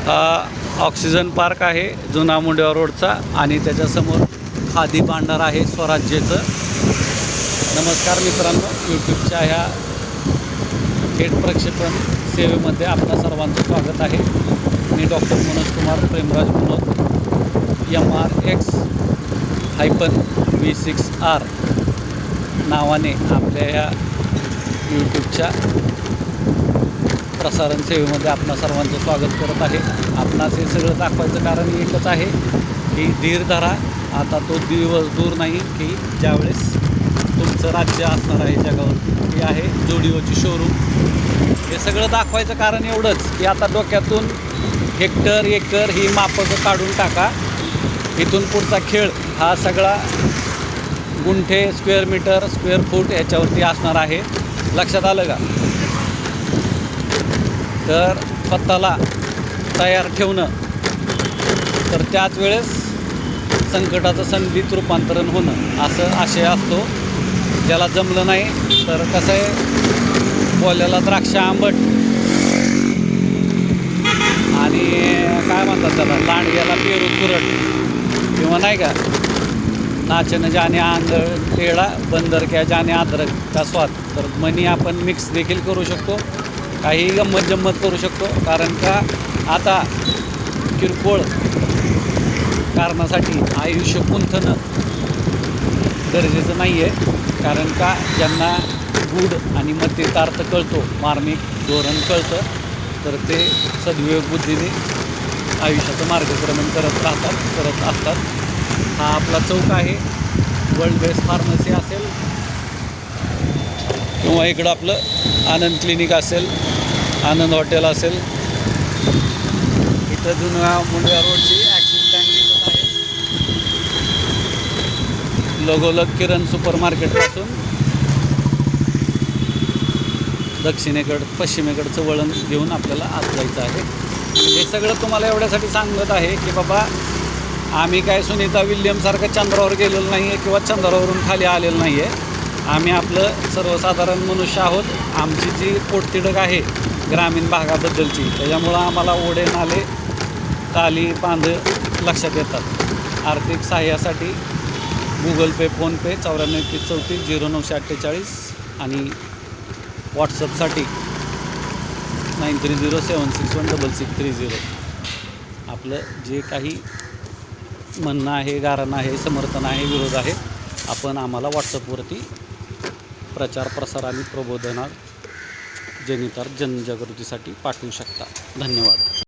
हा oxygen park आहे जुना मुंडेवा रोडचा आणि त्याच्यासमोर खादी भांडार आहे स्वराज्याचं। नमस्कार मित्रांनो, यूट्यूबच्या ह्या थेट प्रक्षेपण सेवेमध्ये आपल्या सर्वांचं स्वागत आहे। मी डॉक्टर मनोज कुमार प्रेमराज मनोज MRX-V6R नावाने आपल्या या यूट्यूबच्या प्रसारण सेवेमध्ये आपणा सर्वांचं स्वागत करत आहे। आपणास हे सगळं दाखवायचं कारण एकच आहे की धीर धरा, आता तो दिवस दूर नाही की ज्यावेळेस तुमचं राज्य असणार आहे जगावर। हे आहे जोडिओची शोरूम। हे सगळं दाखवायचं कारण एवढंच की आता डोक्यातून हेक्टर एकर ही मापकं काढून टाका। इथून पुढचा खेळ हा सगळा गुंठे, स्क्वेअर मीटर, स्क्वेअर फूट याच्यावरती असणार आहे। लक्षात आलं का? तर स्वतःला तयार ठेवणं, तर त्याच वेळेस संकटाचं संधीत रूपांतरण होणं असं आशय असतो। ज्याला जमलं नाही तर कसं आहे, बोल्याला द्राक्ष आंबट आणि काय म्हणतात त्याला, लांडग्याला पेरू तुरट, किंवा नाही का, नाचणं जाने आंधळ टेढा, बंदर क्या जाने अदरक का स्वाद। तर मनी आपण मिक्स देखील करू शकतो, काही गंमत जम्मत करू शकतो। कारण का आता किरकोळ कारणासाठी आयुष्य गुंतणं गरजेचं नाही आहे। कारण का ज्यांना गूढ आणि मतितार्थ कळतो, मार्मिक धोरण कळतं, तर ते सद्विवेक बुद्धीने आयुष्याचं मार्गक्रमण करत असतात। हा आपला चौक आहे। वर्ल्ड बेस्ट फार्मसी असेल किंवा इकडं आपलं आनंद क्लिनिक असेल, आनंद हॉटेल असेल। इथं जुन्या मुंडेवा रोडची ॲक्सिस बँक दिसत आहे। लगोलग किरण सुपर मार्केटपासून दक्षिणेकडं पश्चिमेकडचं वळण घेऊन आपल्याला आत जायचं आहे। हे सगळं तुम्हाला एवढ्यासाठी सांगत आहे की बाबा, आम्ही काय सुनीता विल्यमसारखं चंद्रावर गेलेलो नाही आहे किंवा चंद्रावरून खाली आलेलं नाही आहे। आम्ही आपलं सर्वसाधारण मनुष्य आहोत। आमची जी पोटतिडक आहे ग्रामीण भागाबद्दलची, त्याच्यामुळं आम्हाला ओढे, नाले, ताली, बांधं लक्षात येतात। आर्थिक सहाय्यासाठी गुगल पे, फोनपे 9431340948 आणि व्हॉट्सअपसाठी 9307616630। आपलं जे काही म्हणणं आहे, गारणं आहे, समर्थन आहे, विरोध आहे, आपण आम्हाला व्हॉट्सअपवरती प्रचार, प्रसार आणि प्रबोधनात जनितार्थ जनजागृतीसाठी पाठवू शकता। धन्यवाद।